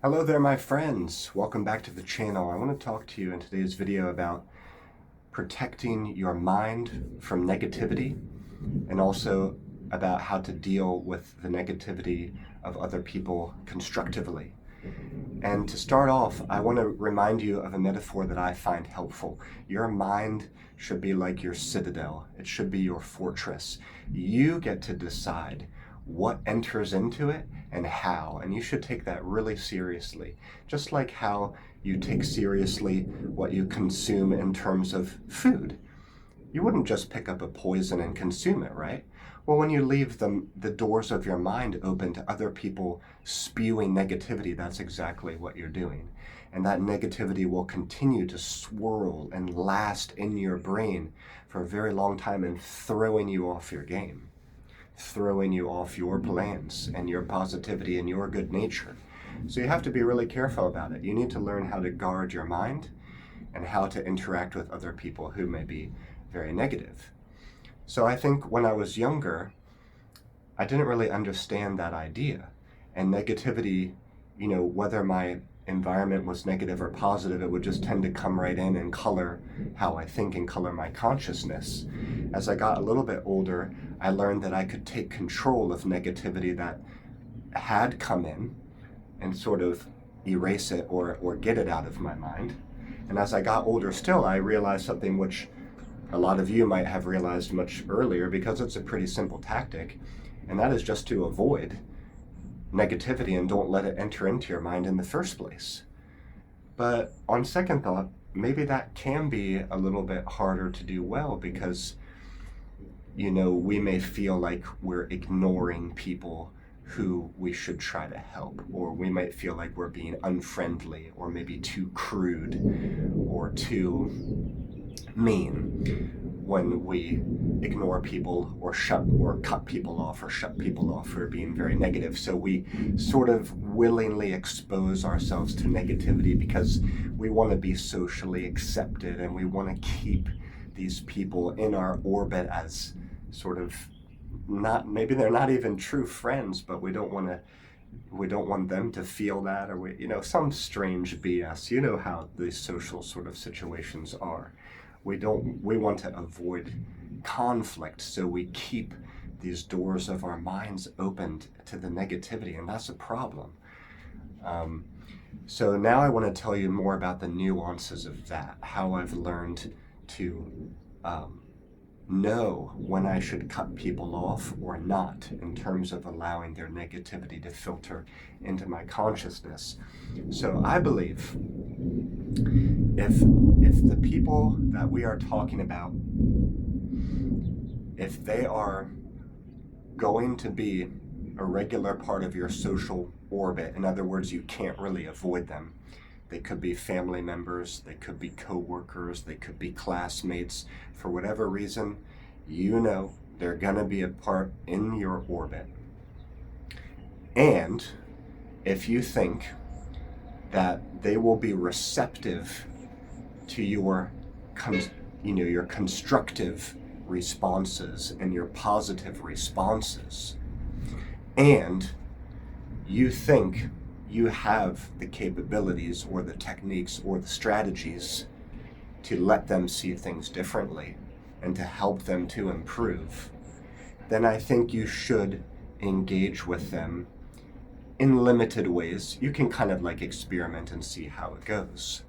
Hello there, my friends. Welcome back to the channel. I want to talk to you in today's video about protecting your mind from negativity and also about how to deal with the negativity of other people constructively. And to start off, I want to remind you of a metaphor that I find helpful. Your mind should be like your citadel. It should be your fortress. You get to decide what enters into it and how, and you should take that really seriously. Just like how you take seriously what you consume in terms of food. You wouldn't just pick up a poison and consume it, right? Well, when you leave the doors of your mind open to other people spewing negativity, that's exactly what you're doing. And that negativity will continue to swirl and last in your brain for a very long time and throwing you off your game, throwing you off your plans and your positivity and your good nature. So you have to be really careful about it. You need to learn how to guard your mind and how to interact with other people who may be very negative. So I think when I was younger, I didn't really understand that idea. And negativity, whether my environment was negative or positive, it would just tend to come right in and color how I think and color my consciousness. As I got a little bit older, I learned that I could take control of negativity that had come in and sort of erase it or get it out of my mind. And as I got older still, I realized something which a lot of you might have realized much earlier, because it's a pretty simple tactic, and that is just to avoid negativity and don't let it enter into your mind in the first place. But on second thought, maybe that can be a little bit harder to do well, because we may feel like we're ignoring people who we should try to help, or we might feel like we're being unfriendly or maybe too crude or too mean when we ignore people or cut people off or shut people off for being very negative. So we sort of willingly expose ourselves to negativity because we want to be socially accepted and we want to keep these people in our orbit as sort of maybe they're not even true friends, but we don't want them to feel that, or some strange BS. You know how these social sort of situations are. We want to avoid conflict, so we keep these doors of our minds open to the negativity, and that's a problem. So now I want to tell you more about the nuances of that, how I've learned to know when I should cut people off or not in terms of allowing their negativity to filter into my consciousness. So I believe if the people that we are talking about, if they are going to be a regular part of your social orbit, in other words, you can't really avoid them. They could be family members, they could be co-workers, they could be classmates. For whatever reason, they're gonna be a part in your orbit. And if you think that they will be receptive to your constructive responses and your positive responses, and you think you have the capabilities or the techniques or the strategies to let them see things differently and to help them to improve, then I think you should engage with them in limited ways. You can kind of like experiment and see how it goes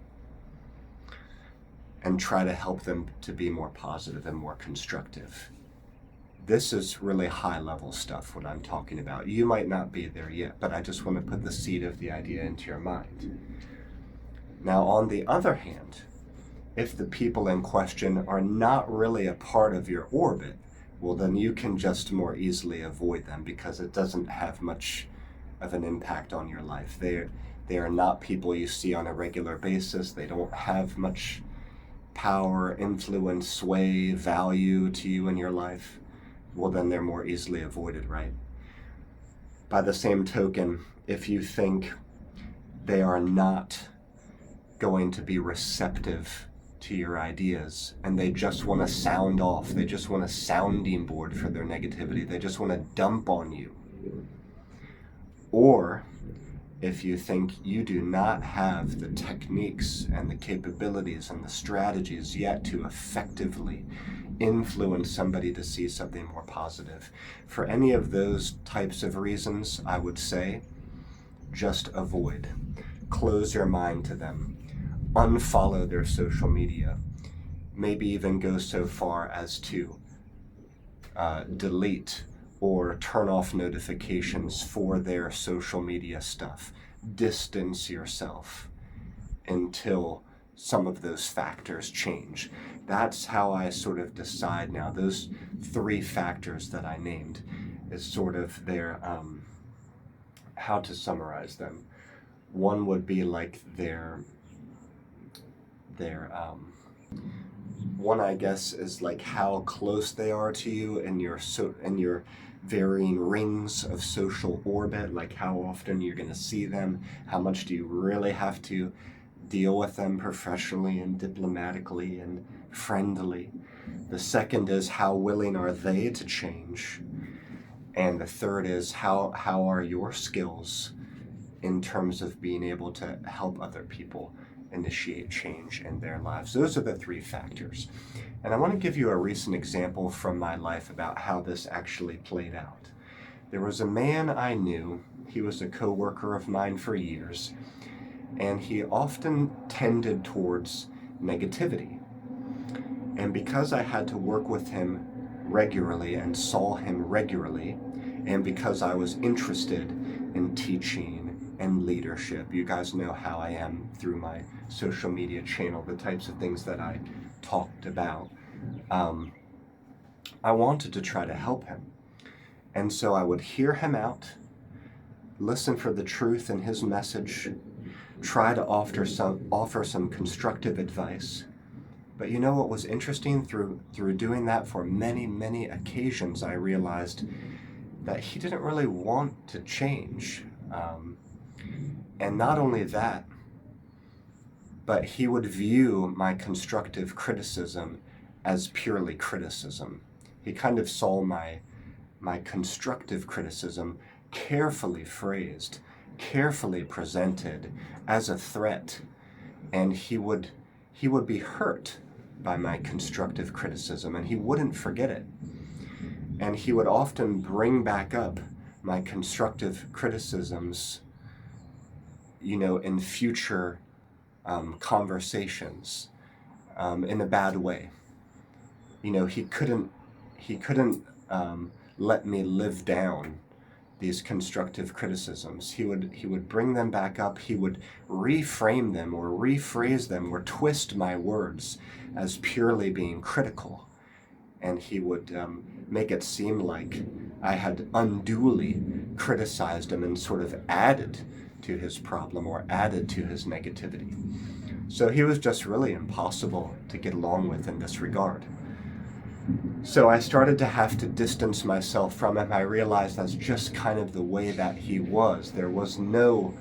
and try to help them to be more positive and more constructive. This is really high level stuff, what I'm talking about. You might not be there yet, but I just want to put the seed of the idea into your mind. Now, on the other hand, if the people in question are not really a part of your orbit, well, then you can just more easily avoid them because it doesn't have much of an impact on your life. They are not people you see on a regular basis. They don't have much power, influence, sway, value to you in your life. Well, then they're more easily avoided, right? By the same token, if you think they are not going to be receptive to your ideas and they just want to sound off, they just want a sounding board for their negativity, they just want to dump on you, or if you think you do not have the techniques and the capabilities and the strategies yet to effectively influence somebody to see something more positive. For any of those types of reasons, I would say, just avoid. Close your mind to them. Unfollow their social media. Maybe even go so far as to delete or turn off notifications for their social media stuff. Distance yourself until some of those factors change. That's how I sort of decide now. Those 3 factors that I named is sort of their, how to summarize them. One would be like their one, I guess, is like how close they are to you in your varying rings of social orbit, like how often you're going to see them, how much do you really have to deal with them professionally and diplomatically and friendly. The second is how willing are they to change. And the third is how are your skills in terms of being able to help other people initiate change in their lives. Those are the 3 factors. And I want to give you a recent example from my life about how this actually played out. There was a man I knew. He was a coworker of mine for years, and he often tended towards negativity. And because I had to work with him regularly and saw him regularly, and because I was interested in teaching and leadership, you guys know how I am through my social media channel, the types of things that I talked about, I wanted to try to help him. And so I would hear him out, listen for the truth in his message, try to offer some constructive advice. But you know what was interesting? Through doing that for many, many occasions, I realized that he didn't really want to change. And not only that, but he would view my constructive criticism as purely criticism. He kind of saw my constructive criticism carefully phrased, carefully presented as a threat, and he would be hurt by my constructive criticism, and he wouldn't forget it. And he would often bring back up my constructive criticisms, in future conversations, in a bad way. He couldn't let me live down these constructive criticisms. He would bring them back up. He would reframe them or rephrase them or twist my words as purely being critical. And he would make it seem like I had unduly criticized him and sort of added to his problem or added to his negativity. So he was just really impossible to get along with in this regard. So I started to have to distance myself from him. I realized that's just kind of the way that he was. There was no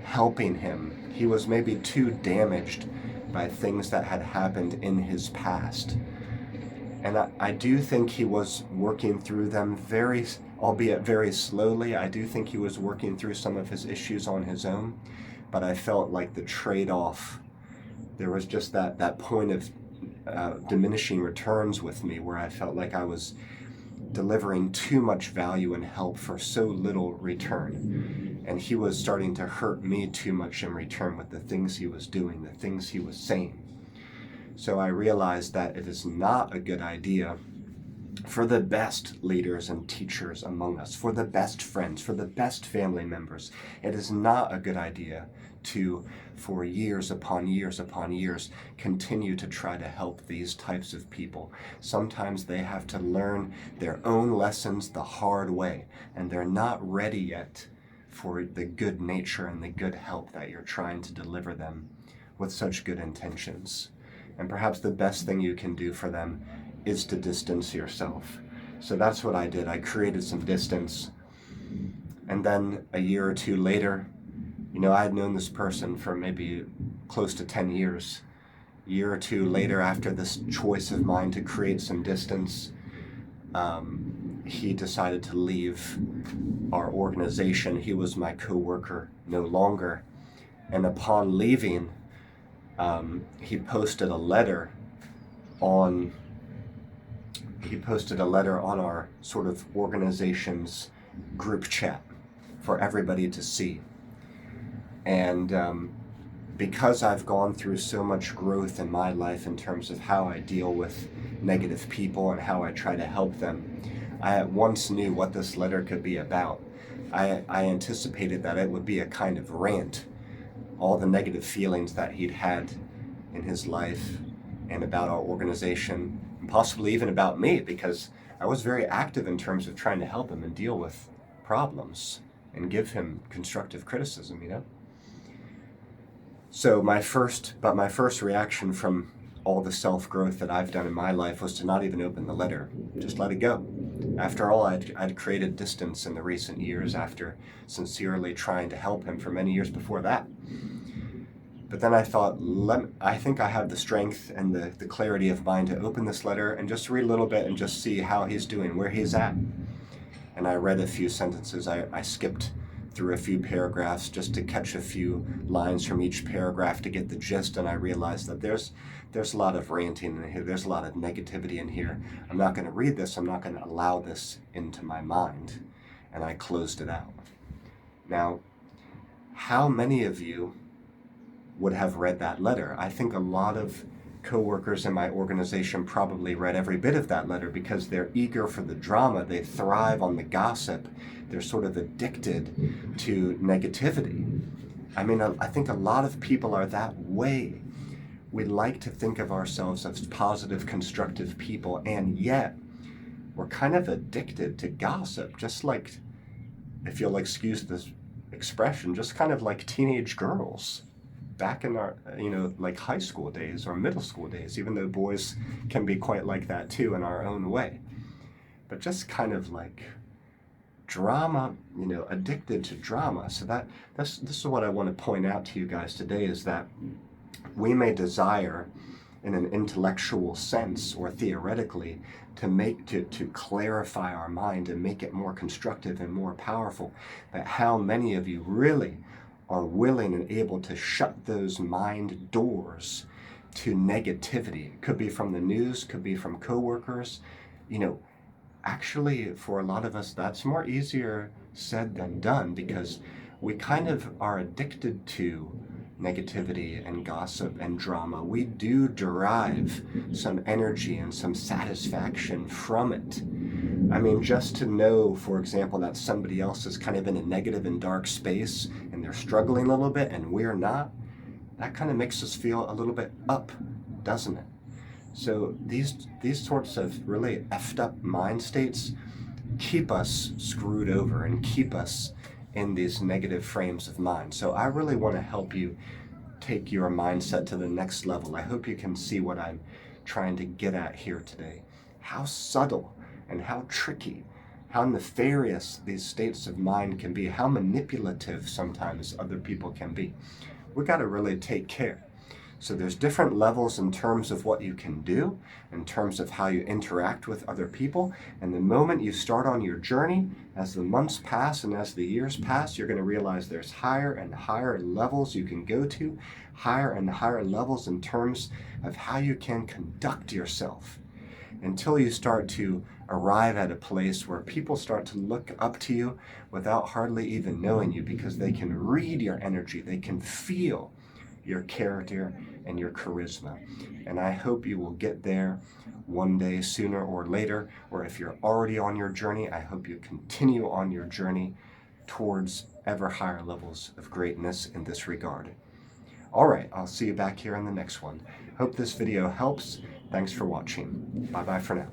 helping him. He was maybe too damaged by things that had happened in his past. And I do think he was working through them albeit very slowly. I do think he was working through some of his issues on his own, but I felt like the trade-off, there was just that point of diminishing returns with me where I felt like I was delivering too much value and help for so little return. And he was starting to hurt me too much in return with the things he was doing, the things he was saying. So I realized that it is not a good idea for the best leaders and teachers among us, for the best friends, for the best family members. It is not a good idea to, for years upon years upon years, continue to try to help these types of people. Sometimes they have to learn their own lessons the hard way, and they're not ready yet for the good nature and the good help that you're trying to deliver them with such good intentions. And perhaps the best thing you can do for them is to distance yourself. So that's what I did. I created some distance. And then a year or two later, I had known this person for maybe close to 10 years. A year or two later, after this choice of mine to create some distance, he decided to leave our organization. He was my co-worker no longer. And upon leaving, he posted a letter on our sort of organization's group chat for everybody to see. And because I've gone through so much growth in my life in terms of how I deal with negative people and how I try to help them, I at once knew what this letter could be about. I anticipated that it would be a kind of rant, all the negative feelings that he'd had in his life and about our organization, and possibly even about me, because I was very active in terms of trying to help him and deal with problems and give him constructive criticism, you know? So my first reaction from all the self-growth that I've done in my life was to not even open the letter, just let it go. After all, I'd created distance in the recent years after sincerely trying to help him for many years before that. But then I thought, I think I have the strength and the clarity of mind to open this letter and just read a little bit and just see how he's doing, where he's at. And I read a few sentences. I skipped through a few paragraphs just to catch a few lines from each paragraph to get the gist, and I realized that there's a lot of ranting in here, there's a lot of negativity in here. I'm not going to read this, I'm not going to allow this into my mind, and I closed it out. Now, how many of you would have read that letter? I think a lot of co-workers in my organization probably read every bit of that letter because they're eager for the drama, they thrive on the gossip, they're sort of addicted to negativity. I mean, I think a lot of people are that way. We like to think of ourselves as positive, constructive people, and yet we're kind of addicted to gossip, just like, if you'll excuse this expression, just kind of like teenage girls back in our, like high school days or middle school days, even though boys can be quite like that too in our own way. But just kind of like drama, addicted to drama. So this is what I want to point out to you guys today, is that we may desire in an intellectual sense or theoretically to clarify our mind and make it more constructive and more powerful. But how many of you really are willing and able to shut those mind doors to negativity? It could be from the news, could be from coworkers. Actually, for a lot of us, that's more easier said than done, because we kind of are addicted to negativity and gossip and drama. We do derive some energy and some satisfaction from it. I mean, just to know, for example, that somebody else is kind of in a negative and dark space and they're struggling a little bit and we're not, that kind of makes us feel a little bit up, doesn't it? So these sorts of really effed up mind states keep us screwed over and keep us in these negative frames of mind. So I really want to help you take your mindset to the next level. I hope you can see what I'm trying to get at here today. How subtle and how tricky, how nefarious these states of mind can be, how manipulative sometimes other people can be. We got to really take care. So there's different levels in terms of what you can do, in terms of how you interact with other people. And the moment you start on your journey, as the months pass and as the years pass, you're going to realize there's higher and higher levels you can go to, higher and higher levels in terms of how you can conduct yourself, until you start to arrive at a place where people start to look up to you without hardly even knowing you, because they can read your energy, they can feel your character and your charisma. And I hope you will get there one day, sooner or later, or if you're already on your journey, I hope you continue on your journey towards ever higher levels of greatness in this regard. All right, I'll see you back here in the next one. Hope this video helps. Thanks for watching. Bye-bye for now.